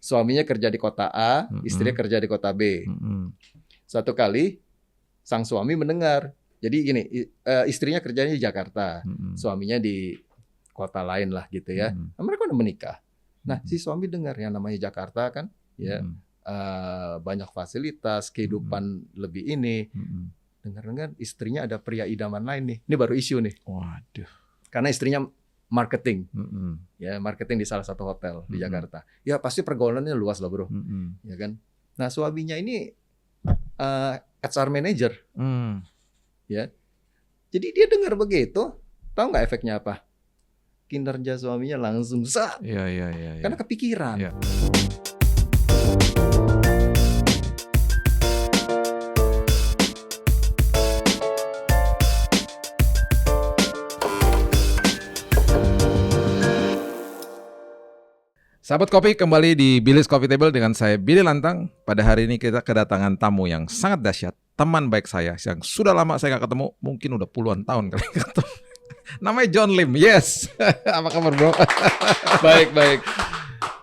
suaminya kerja di kota A, istrinya kerja di kota B. Satu kali sang suami mendengar. Jadi gini, istrinya kerjanya di Jakarta, suaminya di kota lain lah gitu ya. Nah, mereka udah menikah. Nah, si suami dengar yang namanya Jakarta kan, ya banyak fasilitas, kehidupan lebih ini. Dengar-dengar istrinya ada pria idaman lain nih. Ini baru isu nih. Waduh. Karena istrinya marketing, ya marketing di salah satu hotel di Jakarta. Ya pasti pergaulannya luas lah bro, ya kan. Nah suaminya ini HR manager, ya. Jadi dia dengar begitu, tahu nggak efeknya apa? Kinerja suaminya langsung sat, karena kepikiran. Ya. Sahabat kopi, kembali di Billy's Coffee Table dengan saya Billy Lantang. Pada hari ini kita kedatangan tamu yang sangat dahsyat, teman baik saya yang sudah lama saya nggak ketemu, mungkin udah puluhan tahun kali ketemu. Namanya John Lim, yes. Apa kabar bro? Baik.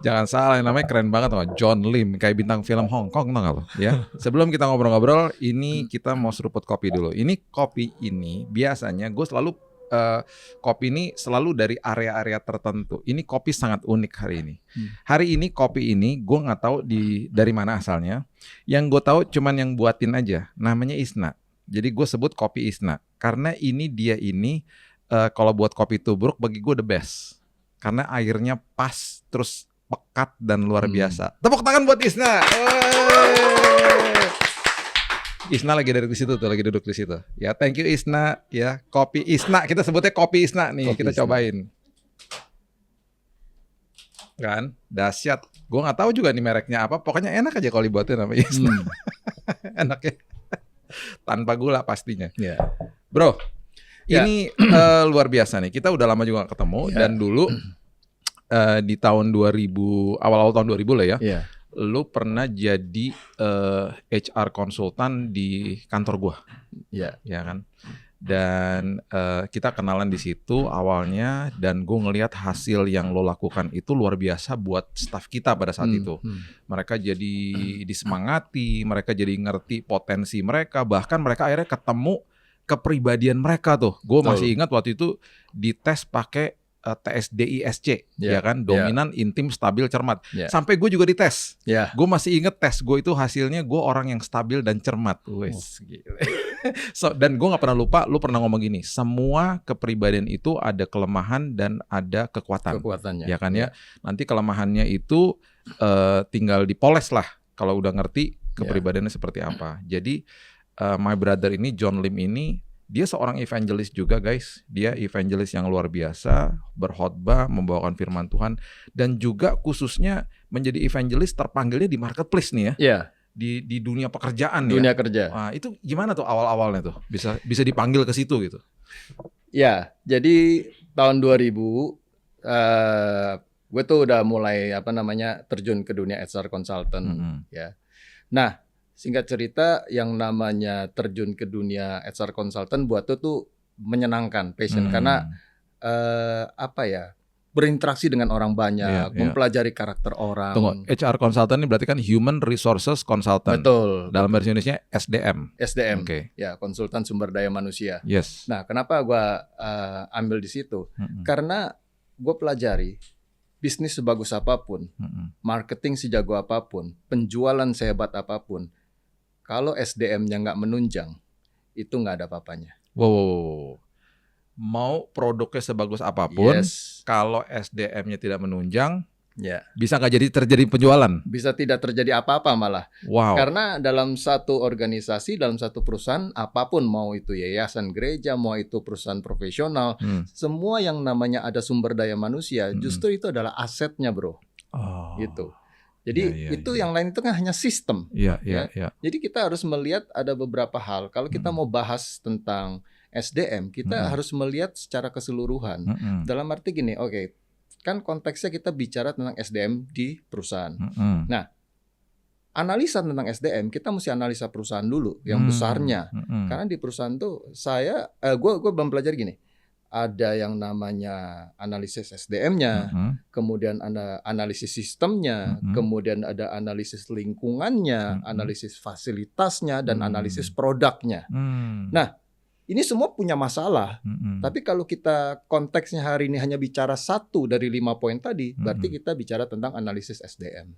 Jangan salah, namanya keren banget loh, John Lim, kayak bintang film Hong Kong, tau gak lo? Ya. Sebelum kita ngobrol-ngobrol, ini kita mau seruput kopi dulu. Ini kopi ini biasanya gue selalu kopi ini selalu dari area-area tertentu. Ini kopi sangat unik hari ini. Hari ini kopi ini gue nggak tahu dari mana asalnya. Yang gue tahu cuman yang buatin aja. Namanya Isna. Jadi gue sebut kopi Isna karena dia ini kalau buat kopi tubruk bagi gue the best. Karena airnya pas, terus pekat dan luar biasa. Tepuk tangan buat Isna. Isna lagi dari situ tuh, lagi duduk di situ. Ya, thank you Isna. Ya, kopi Isna, kita sebutnya kopi Isna nih, kopi kita Isna. Cobain. Kan, dahsyat. Gue nggak tahu juga nih mereknya apa. Pokoknya enak aja kalau dibuatin sama Isna. Enak ya. Tanpa gula pastinya. Bro, ini luar biasa nih. Kita udah lama juga gak ketemu dan dulu di tahun 2000, awal-awal tahun 2000 lah ya. Lu pernah jadi HR konsultan di kantor gua, ya kan? Dan kita kenalan di situ awalnya, dan gua ngelihat hasil yang lo lakukan itu luar biasa buat staf kita pada saat itu. Mereka jadi disemangati, mereka jadi ngerti potensi mereka, bahkan mereka akhirnya ketemu kepribadian mereka tuh. Gua masih ingat waktu itu dites pakai TSDISC, ya kan, dominan, intim, stabil, cermat. Sampai gue juga dites. Gue masih inget tes gue itu hasilnya gue orang yang stabil dan cermat. Dan gue nggak pernah lupa, lu pernah ngomong gini, semua kepribadian itu ada kelemahan dan ada kekuatannya, ya kan ya. Nanti kelemahannya itu tinggal dipoles lah kalau udah ngerti kepribadiannya seperti apa. Jadi my brother ini, John Lim ini, dia seorang evangelis juga guys. Dia evangelis yang luar biasa, berkhotbah, membawakan firman Tuhan, dan juga khususnya menjadi evangelis terpanggilnya di marketplace nih ya. Di dunia pekerjaan ya. Dunia kerja. Nah, itu gimana tuh awal-awalnya tuh? Bisa dipanggil ke situ gitu. Ya, jadi tahun 2000 gue tuh udah mulai terjun ke dunia HR consultant ya. Nah, singkat cerita, yang namanya terjun ke dunia HR consultant buat tuh menyenangkan, passion, karena berinteraksi dengan orang banyak, mempelajari karakter orang. Tunggu, HR consultant ini berarti kan Human Resources Consultant. Betul. Dalam bahasa Indonesia SDM. Okay. Ya, konsultan sumber daya manusia. Yes. Nah, kenapa gue ambil di situ? Karena gue pelajari bisnis sebagus apapun, marketing sejago apapun, penjualan sehebat apapun, kalau SDM-nya nggak menunjang, itu nggak ada apa-apanya. Wow. Mau produknya sebagus apapun, kalau SDM-nya tidak menunjang, bisa nggak terjadi penjualan? Bisa tidak terjadi apa-apa malah. Wow. Karena dalam satu organisasi, dalam satu perusahaan, apapun, mau itu yayasan gereja, mau itu perusahaan profesional, semua yang namanya ada sumber daya manusia, justru itu adalah asetnya bro. Gitu. Jadi yang lain itu kan hanya sistem. Jadi kita harus melihat ada beberapa hal. Kalau kita mau bahas tentang SDM, kita harus melihat secara keseluruhan. Dalam arti gini, kan konteksnya kita bicara tentang SDM di perusahaan. Nah, analisa tentang SDM, kita mesti analisa perusahaan dulu, yang besarnya. Karena di perusahaan tuh gue belum pelajari gini. ada yang namanya analisis SDM-nya, kemudian ada analisis sistemnya, kemudian ada analisis lingkungannya, analisis fasilitasnya, dan analisis produknya. Nah, ini semua punya masalah. Tapi kalau kita konteksnya hari ini hanya bicara 1 dari 5 poin tadi, berarti kita bicara tentang analisis SDM.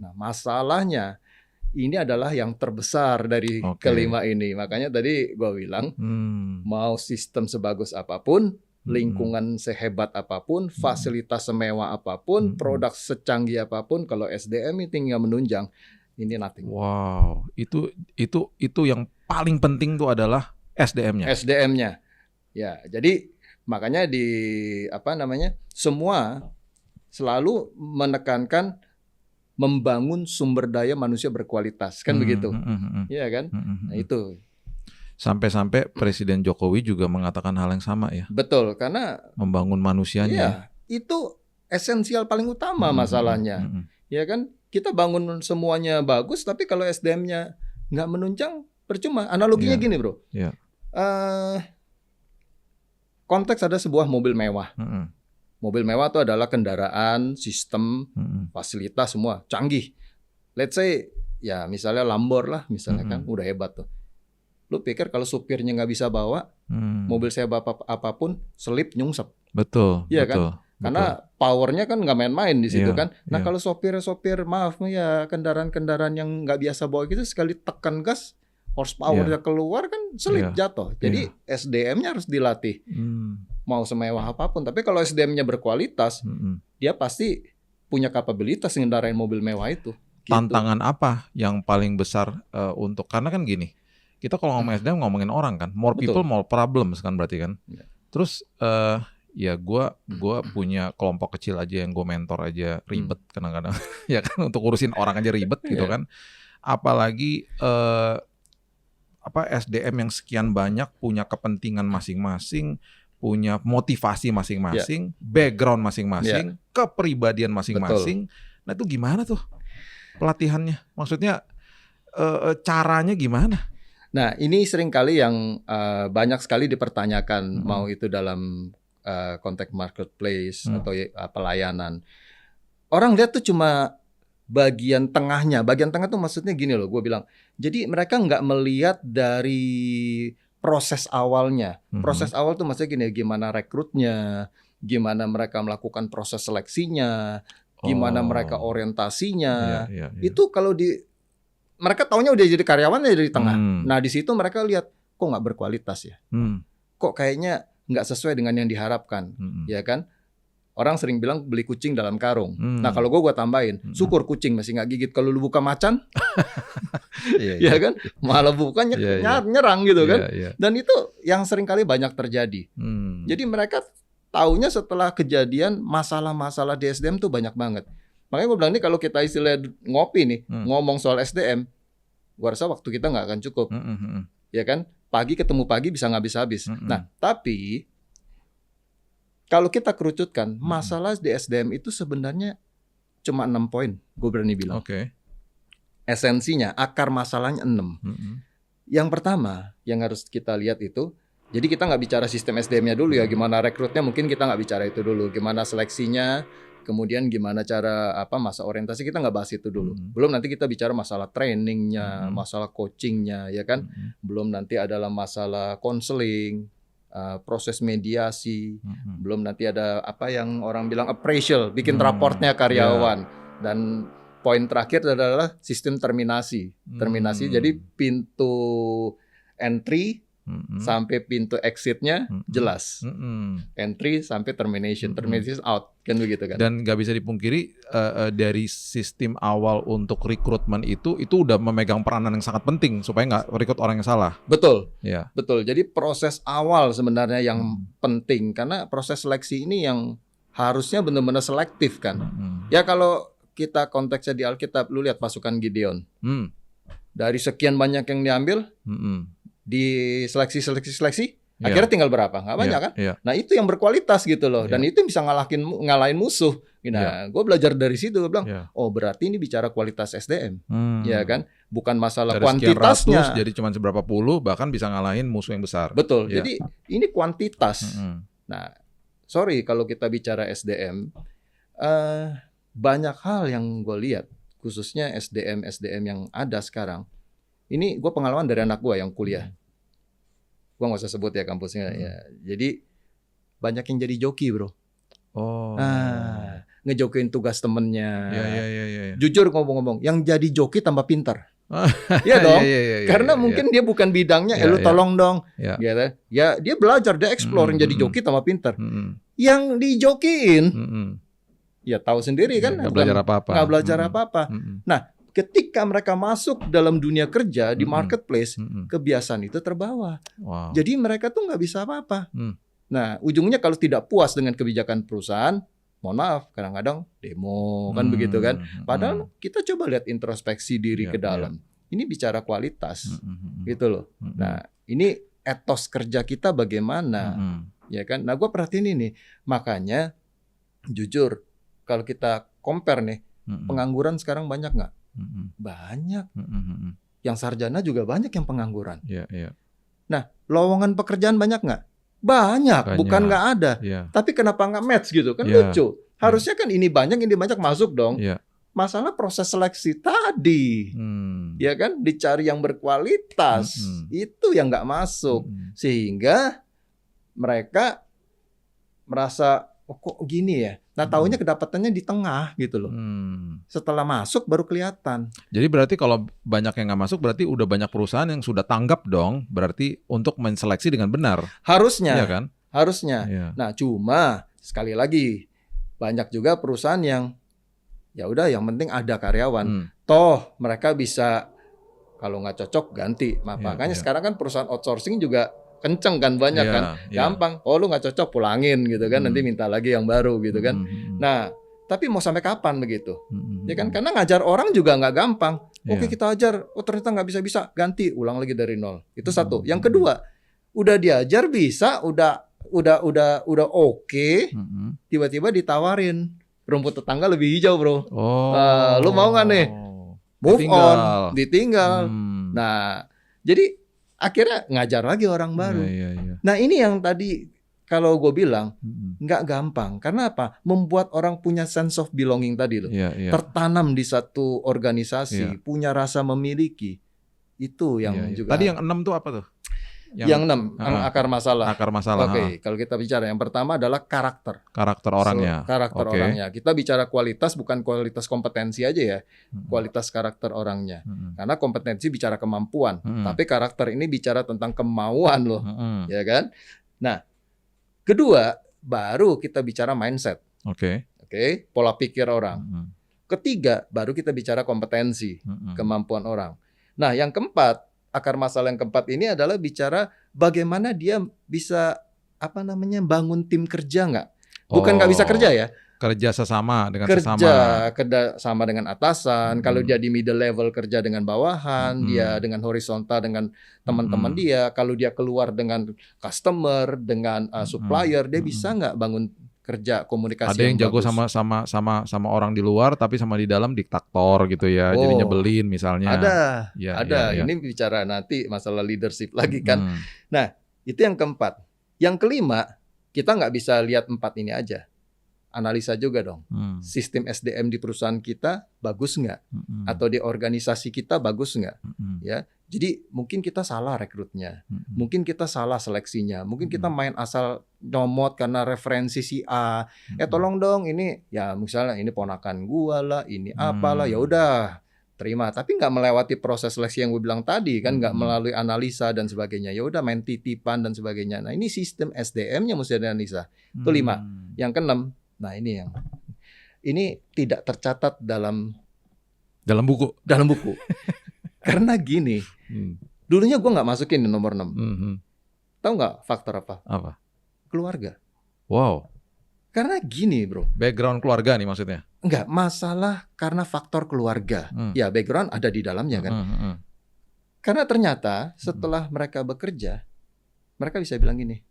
Nah, masalahnya ini adalah yang terbesar dari kelima ini. Makanya tadi gue bilang, mau sistem sebagus apapun, lingkungan sehebat apapun, fasilitas semewah apapun, produk secanggih apapun, kalau SDM itu nggak menunjang, ini nothing. Wow, itu yang paling penting tuh adalah SDM-nya. SDM-nya, ya. Jadi makanya semua selalu menekankan membangun sumber daya manusia berkualitas, kan begitu, iya kan? Nah itu. Sampai-sampai Presiden Jokowi juga mengatakan hal yang sama ya. Betul, karena membangun manusianya. Iya, itu esensial paling utama masalahnya, ya kan? Kita bangun semuanya bagus, tapi kalau SDM-nya nggak menunjang, percuma. Analoginya gini, bro. Konteks ada sebuah mobil mewah. Mobil mewah itu adalah kendaraan, sistem, fasilitas semua canggih. Let's say ya misalnya Lambor lah, misalnya kan udah hebat tuh. Lu pikir kalau supirnya nggak bisa bawa mobil sehebat apapun, selip nyungsep. Betul. Iya betul, kan? Karena powernya kan nggak main-main di situ kan. Nah kalau sopir maaf ya kendaraan yang nggak biasa bawa gitu, sekali tekan gas, horsepower-nya keluar kan selip jatuh. Jadi SDM-nya harus dilatih. Mau semewah apapun, tapi kalau SDM-nya berkualitas, dia pasti punya kapabilitas ngendarain mobil mewah itu. Gitu. Tantangan apa yang paling besar untuk, karena kan gini, kita kalau ngomong SDM ngomongin orang kan, more people more problems kan berarti kan. Terus ya gue punya kelompok kecil aja yang gue mentor aja ribet kadang-kadang, ya kan, untuk urusin orang aja ribet gitu kan. Apalagi SDM yang sekian banyak punya kepentingan masing-masing, punya motivasi masing-masing, background masing-masing, kepribadian masing-masing. Nah itu gimana tuh pelatihannya? Maksudnya caranya gimana? Nah ini seringkali yang banyak sekali dipertanyakan, mau itu dalam konteks marketplace atau pelayanan. Orang lihat tuh cuma bagian tengahnya. Bagian tengah tuh maksudnya gini loh, gue bilang. Jadi mereka nggak melihat dari proses awalnya. Proses awal tuh maksudnya gini, gimana rekrutnya, gimana mereka melakukan proses seleksinya, gimana mereka orientasinya. Itu kalau mereka taunya udah jadi karyawan ya dari tengah. Nah di situ mereka lihat kok nggak berkualitas ya, kok kayaknya nggak sesuai dengan yang diharapkan, ya kan? Orang sering bilang beli kucing dalam karung. Nah kalau gue tambahin, syukur kucing masih nggak gigit. Kalau lu buka macan, ya kan, malah bukanya nyerang gitu kan. Dan itu yang sering kali banyak terjadi. Jadi mereka taunya setelah kejadian masalah-masalah di SDM tuh banyak banget. Makanya gue bilang nih, kalau kita istilah ngopi nih, ngomong soal SDM, gue rasa waktu kita nggak akan cukup, ya kan? Pagi ketemu pagi bisa nggak habis-habis. Nah tapi kalau kita kerucutkan, masalah di SDM itu sebenarnya cuma 6 poin, gue berani bilang. Esensinya, akar masalahnya 6. Yang pertama yang harus kita lihat itu, jadi kita nggak bicara sistem SDM-nya dulu ya, gimana rekrutnya mungkin kita nggak bicara itu dulu, gimana seleksinya, kemudian gimana cara masa orientasi, kita nggak bahas itu dulu. Belum nanti kita bicara masalah trainingnya, masalah coachingnya, ya kan. Belum nanti adalah masalah konseling, proses mediasi, belum nanti ada yang orang bilang appraisal, bikin raportnya karyawan, dan poin terakhir adalah sistem terminasi. Jadi pintu entry sampai pintu exitnya jelas, entry sampai termination out, kan begitu kan. Dan nggak bisa dipungkiri dari sistem awal untuk rekrutmen itu udah memegang peranan yang sangat penting supaya nggak rekrut orang yang salah. Betul, betul. Jadi proses awal sebenarnya yang penting, karena proses seleksi ini yang harusnya benar-benar selektif kan. Ya kalau kita konteksnya di Alkitab, lu lihat pasukan Gideon, dari sekian banyak yang diambil, di seleksi akhirnya tinggal berapa? Nggak banyak kan? Nah itu yang berkualitas gitu loh, dan itu bisa ngalahin musuh. Nah gue belajar dari situ, gue bilang oh berarti ini bicara kualitas SDM, ya kan, bukan masalah dari kuantitasnya. Jadi cuma seberapa puluh bahkan bisa ngalahin musuh yang besar. Betul. Jadi ini kuantitas, Nah, sorry kalau kita bicara SDM, banyak hal yang gue lihat, khususnya SDM yang ada sekarang. Ini gue pengalaman dari anak gue yang kuliah. Gue nggak usah sebut ya kampusnya. Ya. Jadi banyak yang jadi joki, bro. Ngejokiin tugas temennya. Ya. Jujur ngomong-ngomong, yang jadi joki tambah pintar. Iya dong. Karena mungkin dia bukan bidangnya. Lu tolong dong. Gitu. Ya dia belajar, dia explore yang jadi joki tambah pintar. Yang dijokiin, ya tahu sendiri kan. Nggak belajar apa-apa. Nggak belajar apa-apa. Nah, ketika mereka masuk dalam dunia kerja di marketplace, kebiasaan itu terbawa. Jadi mereka tuh nggak bisa apa-apa. Nah, ujungnya kalau tidak puas dengan kebijakan perusahaan, mohon maaf, kadang-kadang demo kan begitu kan. Padahal kita coba lihat introspeksi diri ke dalam. Ini bicara kualitas, gitu loh. Nah, ini etos kerja kita bagaimana, ya kan? Nah, gue perhatiin ini. Makanya, jujur, kalau kita compare nih, pengangguran sekarang banyak nggak? Banyak. Yang sarjana juga banyak yang pengangguran. Nah, lowongan pekerjaan banyak nggak? Banyak, bukan nggak ada. Tapi kenapa nggak match gitu? Kan lucu. Harusnya kan ini banyak masuk dong. Masalah proses seleksi tadi, ya kan, dicari yang berkualitas, itu yang nggak masuk, sehingga mereka merasa kok gini ya. Nah, taunya kedapatannya di tengah gitu loh. Setelah masuk baru kelihatan. Jadi berarti kalau banyak yang nggak masuk, berarti udah banyak perusahaan yang sudah tanggap dong, berarti untuk menseleksi dengan benar. Harusnya, iya kan? Harusnya. Nah, cuma sekali lagi banyak juga perusahaan yang ya udah, yang penting ada karyawan. Toh mereka bisa, kalau nggak cocok ganti. Makanya sekarang kan perusahaan outsourcing juga kenceng kan, banyak kan, gampang. Oh, lu nggak cocok, pulangin gitu kan, nanti minta lagi yang baru gitu kan. Nah, tapi mau sampai kapan begitu? Ya kan, karena ngajar orang juga nggak gampang. Oke, kita ajar, oh ternyata nggak bisa, ganti, ulang lagi dari nol. Itu satu. Yang kedua, udah diajar bisa, udah oke, tiba-tiba ditawarin rumput tetangga lebih hijau, bro. Lu mau nggak nih? Move on, ditinggal. Nah, jadi akhirnya ngajar lagi orang baru. Nah, ini yang tadi kalau gue bilang nggak gampang. Karena apa? Membuat orang punya sense of belonging tadi loh. Tertanam di satu organisasi, punya rasa memiliki. Itu yang juga. Tadi yang 6 tuh apa tuh? Yang 6, akar masalah. Akar masalah. Oke, kalau kita bicara yang pertama adalah karakter. Karakter orangnya. Karakter orangnya. Kita bicara kualitas, bukan kualitas kompetensi aja ya. Kualitas karakter orangnya. Karena kompetensi bicara kemampuan, tapi karakter ini bicara tentang kemauan loh. Ya kan? Nah, kedua, baru kita bicara mindset. Oke, pola pikir orang. Ketiga, baru kita bicara kompetensi, kemampuan orang. Nah, yang keempat, akar masalah yang keempat ini adalah bicara bagaimana dia bisa bangun tim kerja nggak? Bukan nggak bisa kerja ya? Kerja sesama dengan kerja sama dengan atasan. Kalau dia di middle level kerja dengan bawahan, dia dengan horizontal dengan teman-teman dia. Kalau dia keluar dengan customer, dengan supplier, dia bisa nggak bangun kerja komunikasi. Ada yang jago bagus. sama orang di luar, tapi sama di dalam diktator gitu ya. Jadi nyebelin misalnya. Ada. Ini bicara nanti masalah leadership lagi kan. Nah, itu yang keempat. Yang kelima, kita nggak bisa lihat 4 ini aja. Analisa juga dong. Sistem SDM di perusahaan kita bagus nggak? Atau di organisasi kita bagus nggak? Ya. Jadi mungkin kita salah rekrutnya, mungkin kita salah seleksinya, mungkin kita main asal nyomot karena referensi si A. Tolong dong ini, ya misalnya ini ponakan gua lah, ini apalah, ya udah terima. Tapi nggak melewati proses seleksi yang gue bilang tadi kan, nggak melalui analisa dan sebagainya. Ya udah main titipan dan sebagainya. Nah, ini sistem SDM-nya mesti dianalisa. Itu 5. Yang keenam, nah ini tidak tercatat dalam buku. Karena gini, dulunya gue nggak masukin di nomor 6. Tahu nggak faktor apa? Keluarga. Wow. Karena gini, bro. Background keluarga nih maksudnya? Enggak, masalah karena faktor keluarga. Ya, background ada di dalamnya kan. Karena ternyata setelah mereka bekerja, mereka bisa bilang gini,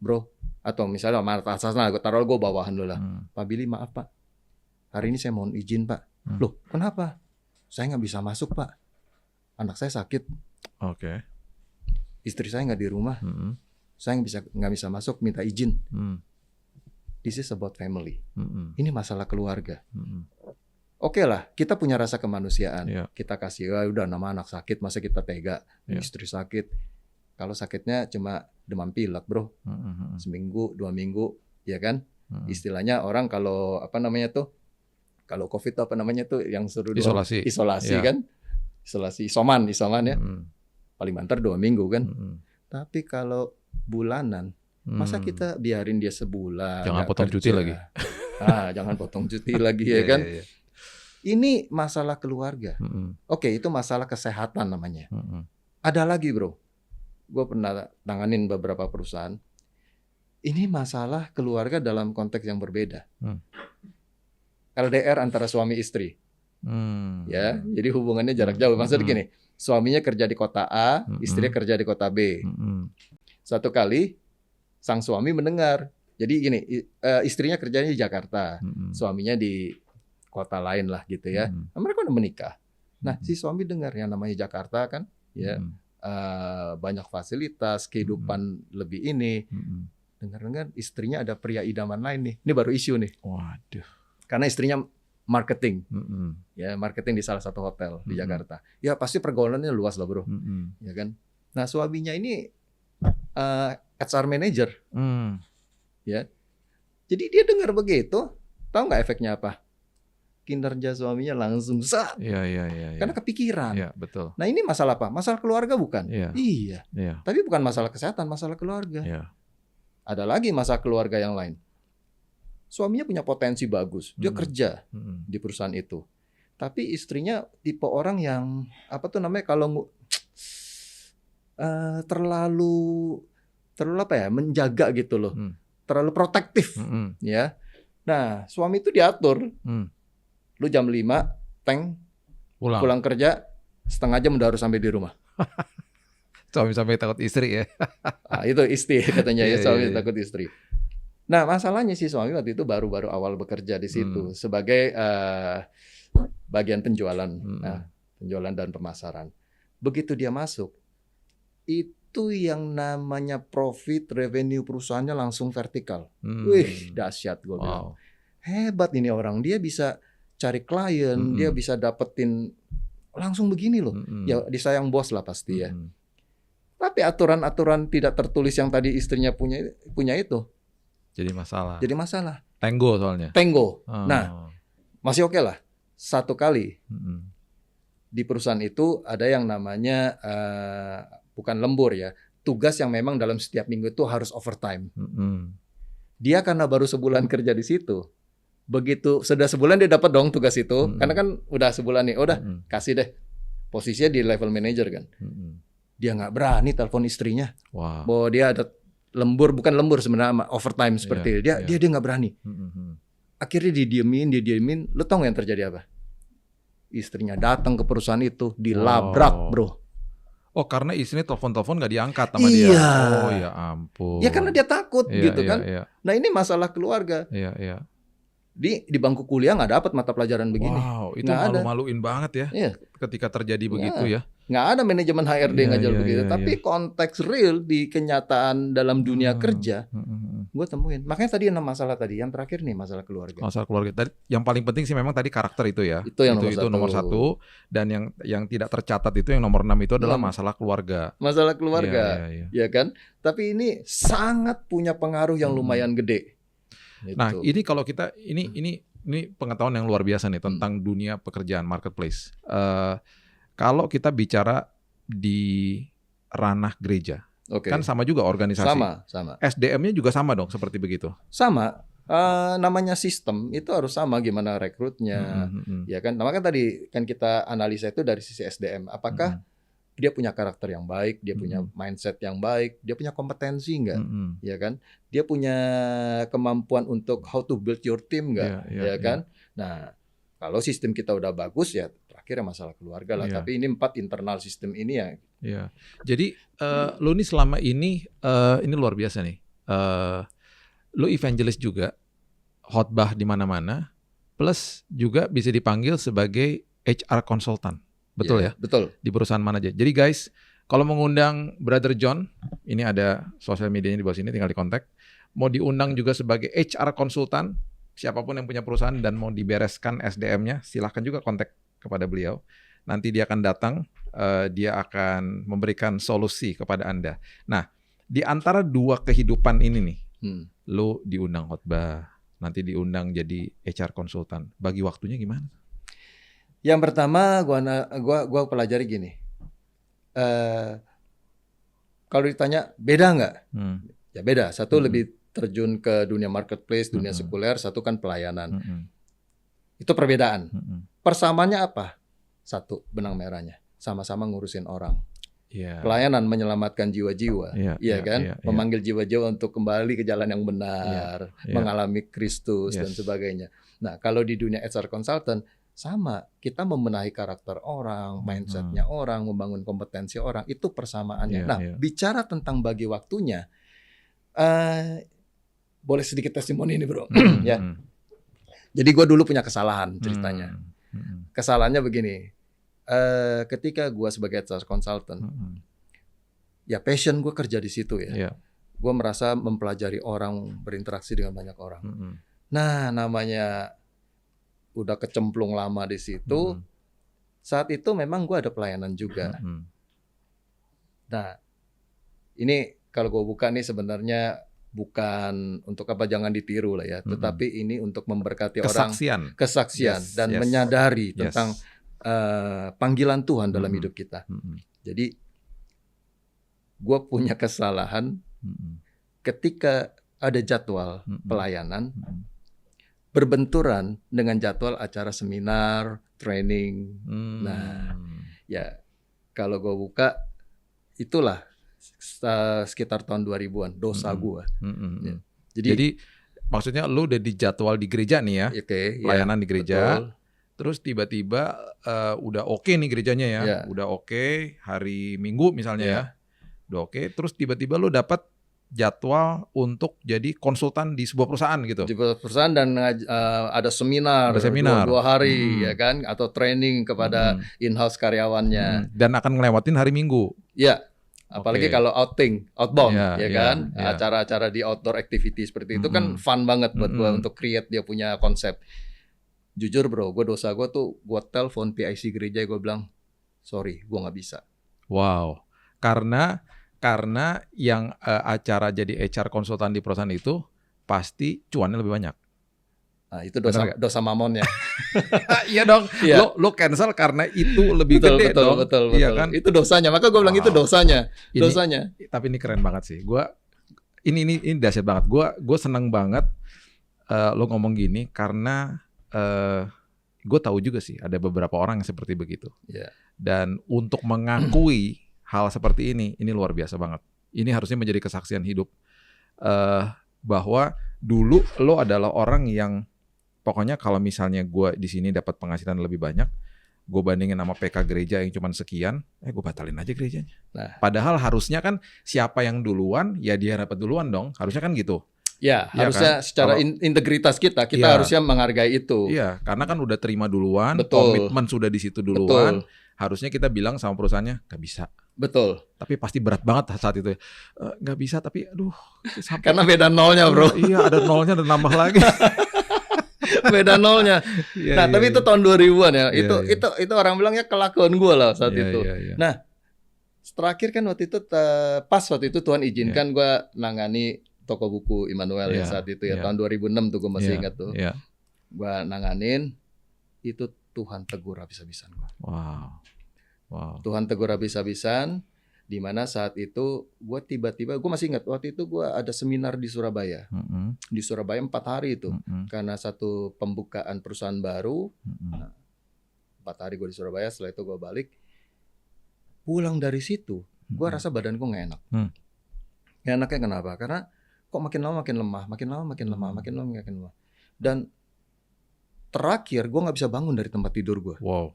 bro, atau misalnya atasan, taruh gue bawahan dulu lah. Pak Billy, maaf Pak, hari ini saya mohon izin Pak. Loh, kenapa? Saya nggak bisa masuk Pak. Anak saya sakit. Oke. Istri saya nggak di rumah. saya nggak bisa masuk, minta izin. This is about family. Ini masalah keluarga. Oke lah, kita punya rasa kemanusiaan. Kita kasih, udah nama anak sakit, masa kita tega, istri sakit. Kalau sakitnya cuma demam pilek, bro, seminggu, 2 minggu, ya kan? Istilahnya orang kalau apa namanya tuh, kalau COVID itu apa namanya tuh, yang suruh isolasi kan? Isolasi, isoman ya. Paling banter 2 minggu kan. Tapi kalau bulanan, masa kita biarin dia sebulan? Jangan potong cuti lagi. Jangan potong cuti lagi ya kan. Ini masalah keluarga. Oke, itu masalah kesehatan namanya. Ada lagi, bro. Gue pernah tanganin beberapa perusahaan. Ini masalah keluarga dalam konteks yang berbeda. LDR antara suami istri. Ya, jadi hubungannya jarak jauh. Maksudnya gini, suaminya kerja di kota A, istrinya kerja di kota B. Satu kali sang suami mendengar. Jadi gini, istrinya kerjanya di Jakarta, suaminya di kota lain lah gitu ya. Nah, mereka udah menikah. Nah, si suami dengar yang namanya Jakarta kan, ya banyak fasilitas, kehidupan lebih ini. Dengar-dengar istrinya ada pria idaman lain nih. Ini baru isu nih. Waduh. Karena istrinya marketing, ya marketing di salah satu hotel di Jakarta. Ya pasti pergaulannya luas lah, bro, ya kan. Nah, suaminya ini HR manager, ya. Jadi dia dengar begitu, tahu nggak efeknya apa? Kinerja suaminya langsung karena kepikiran. Iya, betul. Nah, ini masalah apa? Masalah keluarga bukan? Iya. Tapi bukan masalah kesehatan, masalah keluarga. Ada lagi masalah keluarga yang lain. Suaminya punya potensi bagus, dia kerja di perusahaan itu. Tapi istrinya tipe orang yang apa tuh namanya, kalau terlalu apa ya, menjaga gitu loh, terlalu protektif, ya. Nah, suami itu diatur, lu jam 5 pulang kerja, setengah jam udah harus sampai di rumah. Suami sampai takut istri ya. Itu istri katanya ya, suami takut istri. Nah, masalahnya si suami waktu itu baru awal bekerja di situ sebagai bagian penjualan, penjualan dan pemasaran. Begitu dia masuk, itu yang namanya profit revenue perusahaannya langsung vertikal. Wih, dahsyat gue bilang. Hebat ini orang, dia bisa cari klien, dia bisa dapetin langsung begini loh. Ya disayang bos lah pasti ya. Tapi aturan-aturan tidak tertulis yang tadi istrinya punya itu jadi masalah. Tenggo soalnya. Nah, masih oke lah. Satu kali di perusahaan itu ada yang namanya bukan lembur ya, tugas yang memang dalam setiap minggu itu harus overtime. Dia karena baru sebulan kerja di situ, begitu sudah sebulan dia dapat dong tugas itu, karena kan udah sebulan nih, udah kasih deh. Posisinya di level manager kan. Dia nggak berani telepon istrinya, bahwa dia ada lembur, bukan lembur sebenarnya, overtime seperti itu. Dia nggak berani. Akhirnya didiemin. Lu tau nggak yang terjadi apa? Istrinya datang ke perusahaan itu, dilabrak, bro. Oh, karena istrinya telepon nggak diangkat sama dia. Oh ya ampun. Ya karena dia takut gitu kan. Nah, ini masalah keluarga. Di bangku kuliah nggak dapat mata pelajaran begini. Wow, itu malu-maluin banget ya. Ketika terjadi begitu ya. Nggak ada manajemen HRD ngajar begitu. Tapi konteks real di kenyataan dalam dunia kerja, gue temuin. Makanya tadi masalah tadi, yang terakhir nih masalah keluarga. Masalah keluarga. Tadi yang paling penting sih memang tadi karakter itu ya. Itu yang nomor satu. Dan yang tidak tercatat itu yang nomor 6 itu adalah masalah keluarga. Masalah keluarga, ya kan. Tapi ini sangat punya pengaruh yang lumayan gede. Nah, ini kalau kita ini pengetahuan yang luar biasa nih tentang dunia pekerjaan marketplace. Kalau kita bicara di ranah gereja, kan sama juga organisasi. Sama. SDM-nya juga sama dong, seperti begitu. Sama. Namanya sistem itu harus sama, gimana rekrutnya, ya kan. Makanya tadi kan kita analisa itu dari sisi SDM. Apakah dia punya karakter yang baik, dia punya mindset yang baik, dia punya kompetensi nggak, ya kan? Dia punya kemampuan untuk how to build your team nggak, ya kan? Nah, kalau sistem kita udah bagus ya, terakhir masalah keluarga lah. Tapi ini 4 internal sistem ini ya. Jadi lu nih selama ini luar biasa nih. Lu evangelis juga, khotbah di mana-mana, plus juga bisa dipanggil sebagai HR consultant. Betul ya? Betul. Di perusahaan mana aja. Jadi guys, Kalau mengundang Brother John, ini ada sosial medianya di bawah sini, tinggal dikontak. Mau diundang juga sebagai HR konsultan, siapapun yang punya perusahaan dan mau dibereskan SDM-nya, silahkan juga kontak kepada beliau. Nanti dia akan datang, dia akan memberikan solusi kepada Anda. Nah, di antara dua kehidupan ini nih, lo diundang khotbah, nanti diundang jadi HR konsultan. Bagi waktunya gimana? Yang pertama, gua pelajari gini. Kalau ditanya beda nggak? Ya beda. Satu lebih terjun ke dunia marketplace, dunia sekuler. Satu kan pelayanan. Itu perbedaan. Persamaannya apa? Satu, benang merahnya. Sama-sama ngurusin orang. Pelayanan menyelamatkan jiwa-jiwa, memanggil jiwa-jiwa untuk kembali ke jalan yang benar, mengalami Kristus dan sebagainya. Nah, kalau di dunia HR consultant sama, kita membenahi karakter orang, mindsetnya orang, membangun kompetensi orang, itu persamaannya. Bicara tentang bagi waktunya, boleh sedikit testimoni ini bro. Jadi gue dulu punya kesalahan ceritanya. Kesalahannya begini, ketika gue sebagai HR consultant, ya passion gue kerja di situ ya. Gue merasa mempelajari orang, berinteraksi dengan banyak orang. Nah, namanya udah kecemplung lama di situ. Saat itu memang gue ada pelayanan juga. Nah, ini kalau gue buka nih sebenarnya bukan untuk apa, jangan ditiru lah ya. Tetapi ini untuk memberkati orang, kesaksian dan menyadari tentang panggilan Tuhan dalam hidup kita. Jadi gue punya kesalahan ketika ada jadwal pelayanan berbenturan dengan jadwal acara seminar, training. Nah, ya kalau gue buka, itulah sekitar tahun 2000-an, dosa gue. Jadi maksudnya lu udah dijadwal di gereja nih ya, pelayanan di gereja. Betul. Terus tiba-tiba udah oke nih gerejanya ya, udah oke hari Minggu misalnya ya, udah oke. Terus tiba-tiba lu dapat jadwal untuk jadi konsultan di sebuah perusahaan gitu. Di perusahaan dan ada seminar, dua hari ya kan, atau training kepada in-house karyawannya. Dan akan ngelewatin hari Minggu. Ya, apalagi kalau outbound ya kan, acara-acara di outdoor activity seperti itu kan fun banget buat gua untuk create dia punya konsep. Jujur bro, dosa gue tuh, gue telepon PIC gereja, gue bilang, sorry, gue nggak bisa. Wow, karena yang acara jadi HR konsultan di perusahaan itu pasti cuannya lebih banyak. Nah, itu dosa mamonnya. Iya dong, lo cancel karena itu lebih gede dong. Betul. Iya kan? Itu dosanya, maka gue bilang itu dosanya. Tapi ini keren banget sih. Ini dahsyat banget. Gue seneng banget lo ngomong gini karena gue tahu juga sih ada beberapa orang yang seperti begitu. Dan untuk mengakui hal seperti ini luar biasa banget. Ini harusnya menjadi kesaksian hidup bahwa dulu lo adalah orang yang pokoknya kalau misalnya gue di sini dapat penghasilan lebih banyak, gue bandingin sama PK gereja yang cuma sekian, gue batalin aja gerejanya. Nah, padahal harusnya kan siapa yang duluan ya dia dapat duluan dong, harusnya kan gitu. Ya, harusnya kan? Secara integritas kita harusnya menghargai itu. Iya, karena kan udah terima duluan, komitmen sudah di situ duluan. Harusnya kita bilang sama perusahaannya, nggak bisa. Betul. Tapi pasti berat banget saat itu. Nggak bisa, tapi aduh. Karena beda nolnya bro. Iya, ada nolnya dan nambah lagi. Beda nolnya. Tapi itu tahun 2000-an ya. Itu orang bilangnya kelakuan gue lah saat itu. Nah, terakhir kan waktu itu, waktu itu Tuhan izinkan gue nangani toko buku Immanuel ya saat itu ya, tahun 2006 tuh gue masih ingat tuh. Gue nanganin, itu Tuhan tegur habis-habisan gue. Wow. Tuhan tegur habis-habisan, di mana saat itu gue tiba-tiba, gue masih ingat waktu itu gue ada seminar di Surabaya. Di Surabaya 4 hari itu, karena satu pembukaan perusahaan baru. 4 hari gue di Surabaya, setelah itu gue balik. Pulang dari situ, gue rasa badan gue gak enak. Gak enaknya kenapa? Karena kok makin lama makin lemah, makin lama makin lemah. Dan terakhir gue nggak bisa bangun dari tempat tidur gue. Wow.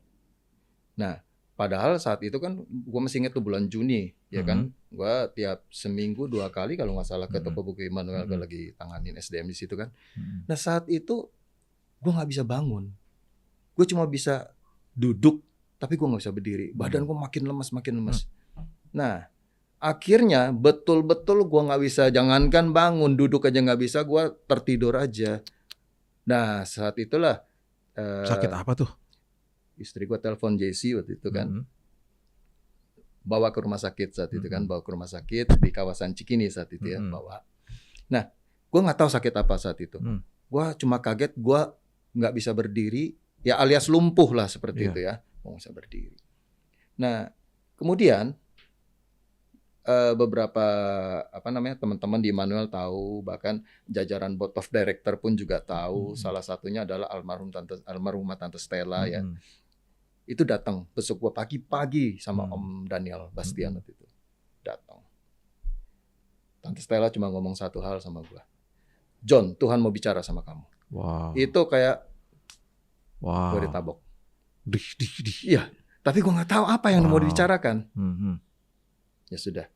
Nah, padahal saat itu kan gue masih ingat tuh bulan Juni, ya kan? Gue tiap seminggu 2 kali kalau nggak salah ke toko buku Immanuel, gue lagi tanganin SDM di situ kan. Nah saat itu gue nggak bisa bangun, gue cuma bisa duduk, tapi gue nggak bisa berdiri. Badan gue makin lemas. Nah, akhirnya betul-betul gue nggak bisa, jangankan bangun, duduk aja nggak bisa, gue tertidur aja. Nah, saat itulah sakit apa tuh? Istri gue telepon JC waktu itu kan, bawa ke rumah sakit saat itu kan, bawa ke rumah sakit di kawasan Cikini saat itu ya, bawa. Nah, gue nggak tahu sakit apa saat itu. Gue cuma kaget, gue nggak bisa berdiri, ya alias lumpuh lah seperti itu ya, nggak bisa berdiri. Nah, kemudian beberapa teman-teman di Immanuel tahu, bahkan jajaran board of director pun juga tahu. Salah satunya adalah almarhumah tante Stella ya. Itu datang besok gua pagi-pagi sama Om Daniel Bastian waktu itu. Datang. Tante Stella cuma ngomong satu hal sama gua. John, Tuhan mau bicara sama kamu. Wow. Itu kayak gua ditabok. Iya, tapi gua nggak tahu apa yang mau dibicarakan. Ya sudah.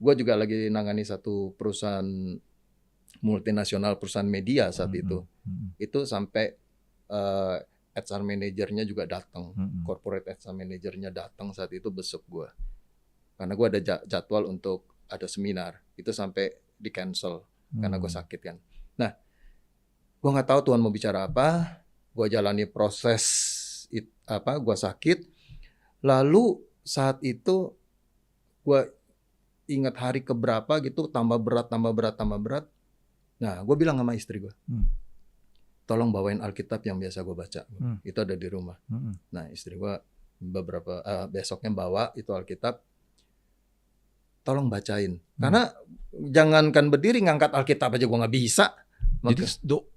Gue juga lagi nangani satu perusahaan multinasional, perusahaan media saat itu. Itu sampai HR manajernya juga datang, corporate HR manajernya datang saat itu besok gue. Karena gue ada jadwal untuk ada seminar. Itu sampai di cancel karena gue sakit kan. Nah, gue nggak tahu Tuhan mau bicara apa. Gue jalani proses gue sakit. Lalu saat itu gue ingat hari keberapa gitu, tambah berat. Nah, gue bilang sama istri gue, tolong bawain Alkitab yang biasa gue baca. Itu ada di rumah. Nah, istri gue besoknya bawa itu Alkitab, tolong bacain. Karena jangankan berdiri, ngangkat Alkitab aja gue nggak bisa. Jadi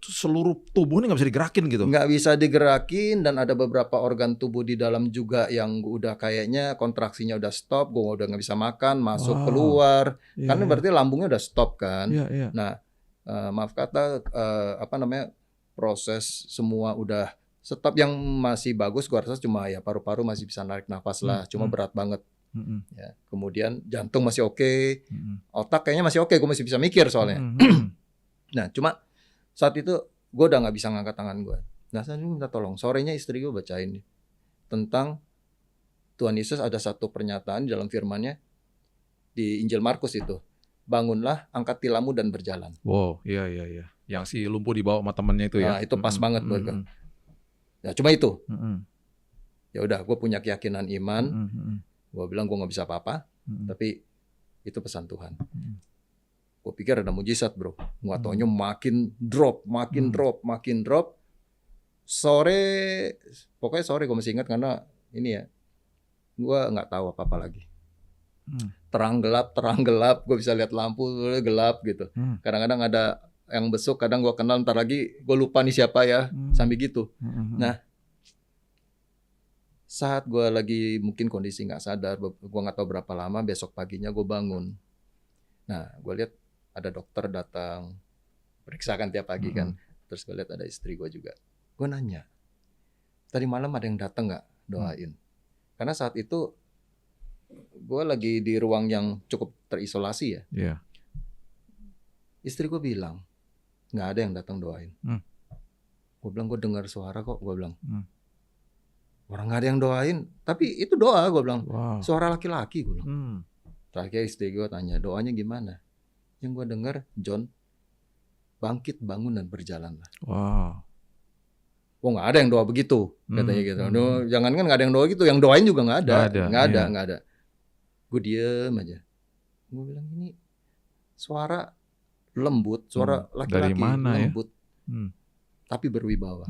seluruh tubuhnya nggak bisa digerakin gitu? Nggak bisa digerakin, dan ada beberapa organ tubuh di dalam juga yang udah kayaknya kontraksinya udah stop, gue udah nggak bisa makan, masuk keluar, karena berarti lambungnya udah stop kan. Nah, maaf kata proses semua udah stop. Yang masih bagus gue rasa cuma ya paru-paru masih bisa narik nafas lah, cuma berat banget. Ya, kemudian jantung masih oke, otak kayaknya masih oke, gue masih bisa mikir soalnya. Nah, cuma saat itu gue udah nggak bisa ngangkat tangan gue. Nah, saya minta tolong. Sorenya istri gue bacain tentang Tuhan Yesus. Ada satu pernyataan di dalam firman-Nya di Injil Markus itu. Bangunlah, angkat tilammu dan berjalan. Wow, iya. Yang si lumpuh dibawa sama temennya itu ya. Nah, itu pas banget buat gue. Ya, cuma itu. Ya udah, gue punya keyakinan iman. Gue bilang gue nggak bisa apa-apa, tapi itu pesan Tuhan. Gue pikir ada mujizat bro, nggak taunya makin drop. Pokoknya sore gue masih ingat karena ini ya, gue nggak tahu apa-apa lagi. Terang gelap, gue bisa lihat lampu gelap gitu. Kadang-kadang ada yang besuk, kadang gue kenal, ntar lagi gue lupa nih siapa ya, sampai gitu. Nah, saat gue lagi mungkin kondisi nggak sadar, gue nggak tahu berapa lama, besok paginya gue bangun. Nah, gue lihat ada dokter datang, periksakan tiap pagi kan. Terus gue lihat ada istri gue juga. Gue nanya, tadi malam ada yang datang nggak doain? Karena saat itu gue lagi di ruang yang cukup terisolasi ya. Istri gue bilang, nggak ada yang datang doain. Gue bilang, gue dengar suara kok. Gue bilang, orang nggak ada yang doain, tapi itu doa. Gue bilang, suara laki-laki. Gue bilang. Terakhir istri gue tanya, doanya gimana? Yang gue dengar, John, bangkit, bangun, dan berjalanlah. Oh, nggak ada yang doa begitu, katanya gitu. Jangankan nggak ada yang doa gitu, yang doain juga nggak ada. Nggak ada. Gue diem aja. Gue bilang, ini suara lembut, suara laki-laki lembut, tapi berwibawa.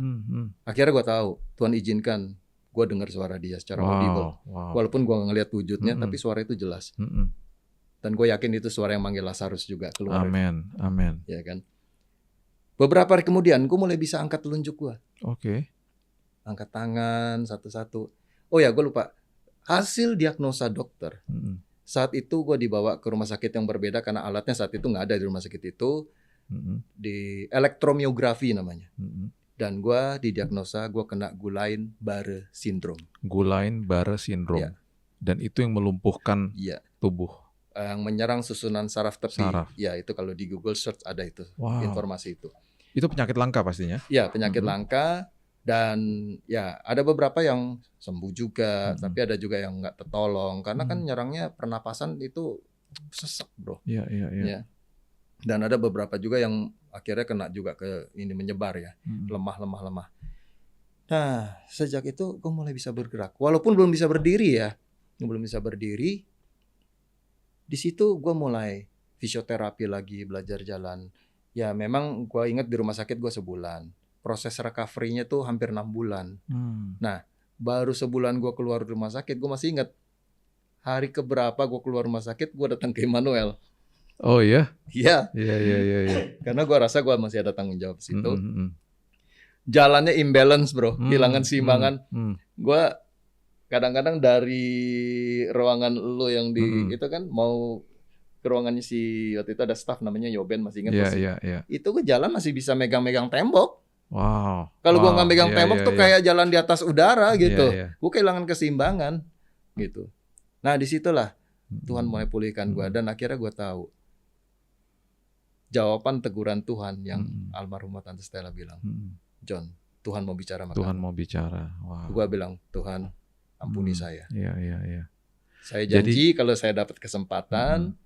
Akhirnya gue tahu, Tuhan izinkan gue dengar suara dia secara audible. Walaupun gue ngelihat wujudnya, tapi suara itu jelas. Dan gue yakin itu suara yang manggil Lazarus juga keluar. Amin. Ya kan. Beberapa hari kemudian, gue mulai bisa angkat telunjuk gue. Angkat tangan satu-satu. Oh ya, gue lupa. Hasil diagnosa dokter. Saat itu gue dibawa ke rumah sakit yang berbeda karena alatnya saat itu nggak ada di rumah sakit itu. Di elektromiografi namanya. Dan gue didiagnosa gue kena Guillain-Barré syndrome. Guillain-Barré syndrome. Ya. Dan itu yang melumpuhkan tubuh. Yang menyerang susunan saraf tepi. Ya, itu kalau di Google search ada itu informasi itu. Itu penyakit langka pastinya? Ya, penyakit langka. Dan ya ada beberapa yang sembuh juga, tapi ada juga yang nggak tertolong karena kan nyerangnya pernapasan itu sesek, bro. Iya. Ya. Dan ada beberapa juga yang akhirnya kena juga ke ini menyebar ya, lemah. Nah, sejak itu gue mulai bisa bergerak, walaupun belum bisa berdiri ya, Di situ gue mulai fisioterapi lagi, belajar jalan. Ya memang gue ingat di rumah sakit gue sebulan. Proses recovery-nya tuh hampir 6 bulan. Nah, baru sebulan gue keluar rumah sakit, gue masih ingat hari keberapa gue keluar rumah sakit, gue datang ke Immanuel. Oh iya? Iya. Iya. Karena gue rasa gue masih ada tanggung jawab di situ. Jalannya imbalance, bro, kehilangan seimbangan. Gue kadang-kadang dari ruangan lo yang di itu kan mau ke ruangannya si waktu itu ada staff namanya Yoben, masih ingat? Iya. Itu gue jalan masih bisa megang-megang tembok. Wow. Kalau gue nggak megang tembok tuh kayak jalan di atas udara gitu. Gue kehilangan keseimbangan gitu. Nah disitulah Tuhan mulai pulihkan gue dan akhirnya gue tahu jawaban teguran Tuhan yang almarhumah Tante Stella bilang, John, Tuhan mau bicara sama Tuhan kamu. mau bicara. Wow. Gue bilang, Tuhan ampuni saya. Iya. Saya janji kalau saya dapat kesempatan,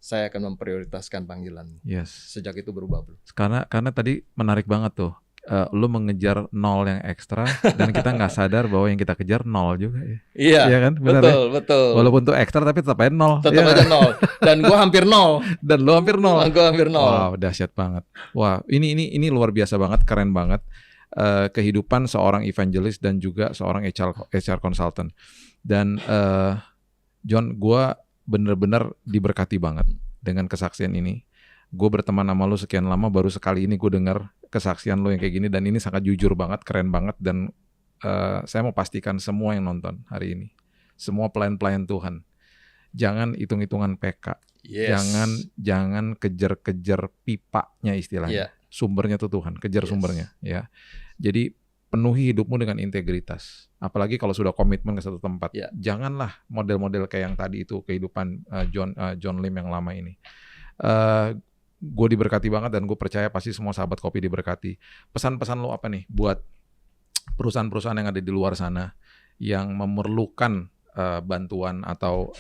saya akan memprioritaskan panggilan. Yes. Sejak itu berubah, bro. Karena tadi menarik banget tuh. Lu mengejar 0 yang ekstra dan kita nggak sadar bahwa yang kita kejar 0 juga ya. Iya kan? Benar betul. Walaupun tuh ekstra tapi tetap aja 0. Tetap aja 0. Dan gua hampir 0. Dan lu hampir 0. Gua hampir 0. Wow, dahsyat banget. Wah, ini luar biasa banget, keren banget. Kehidupan seorang evangelis dan juga seorang HR consultant. Dan John, gua bener-bener diberkati banget dengan kesaksian ini. Gue berteman sama lu sekian lama, baru sekali ini gue dengar kesaksian lu yang kayak gini, dan ini sangat jujur banget, keren banget, dan saya mau pastikan semua yang nonton hari ini, semua pelayan-pelayan Tuhan, jangan hitung-hitungan PK, jangan kejar-kejar pipanya istilahnya, sumbernya tuh Tuhan, kejar sumbernya ya. Jadi penuhi hidupmu dengan integritas, apalagi kalau sudah komitmen ke satu tempat. Janganlah model-model kayak yang tadi itu kehidupan John Lim yang lama ini. Gue diberkati banget dan gue percaya pasti semua sahabat kopi diberkati. Pesan-pesan lo apa nih buat perusahaan-perusahaan yang ada di luar sana yang memerlukan bantuan atau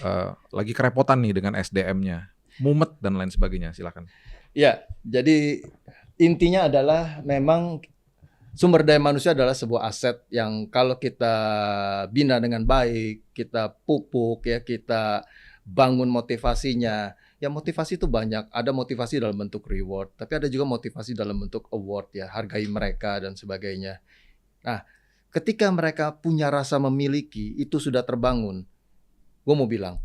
lagi kerepotan nih dengan SDM-nya, mumet dan lain sebagainya, silakan. Ya, jadi intinya adalah memang sumber daya manusia adalah sebuah aset yang kalau kita bina dengan baik, kita pupuk ya, kita bangun motivasinya. Ya motivasi itu banyak, ada motivasi dalam bentuk reward, tapi ada juga motivasi dalam bentuk award ya, hargai mereka dan sebagainya. Nah, ketika mereka punya rasa memiliki, itu sudah terbangun. Gue mau bilang,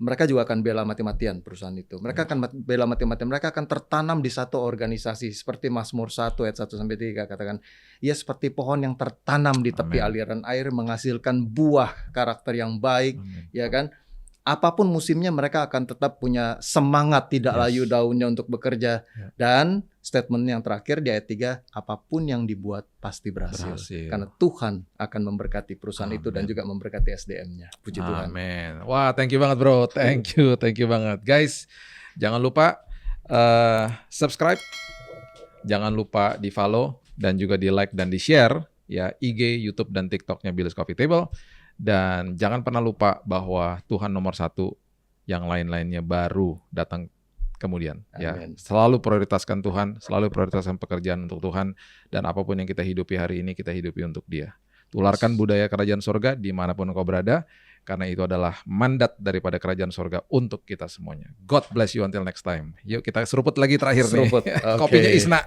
mereka juga akan bela mati-matian perusahaan itu. Mereka akan bela mati-matian, mereka akan tertanam di satu organisasi seperti Mazmur 1 ayat 1-3 katakan, ia seperti pohon yang tertanam di tepi aliran air, menghasilkan buah karakter yang baik, ya kan? Apapun musimnya mereka akan tetap punya semangat, tidak layu daunnya untuk bekerja. Dan statement yang terakhir di ayat 3, apapun yang dibuat pasti berhasil. Karena Tuhan akan memberkati perusahaan itu dan juga memberkati SDM-nya. Puji Tuhan. Amin. Wah, thank you banget bro. Thank you banget. Guys, jangan lupa subscribe. Jangan lupa di follow dan juga di like dan di share ya IG, YouTube dan TikTok-nya Billy's Coffee Table. Dan jangan pernah lupa bahwa Tuhan nomor 1, yang lain-lainnya baru datang kemudian. Ya, selalu prioritaskan Tuhan, selalu prioritaskan pekerjaan untuk Tuhan, dan apapun yang kita hidupi hari ini kita hidupi untuk Dia. Tularkan budaya kerajaan surga dimanapun engkau berada, karena itu adalah mandat daripada kerajaan surga untuk kita semuanya. God bless you until next time. Yuk kita seruput lagi terakhir nih. Okay. Kopinya Isna.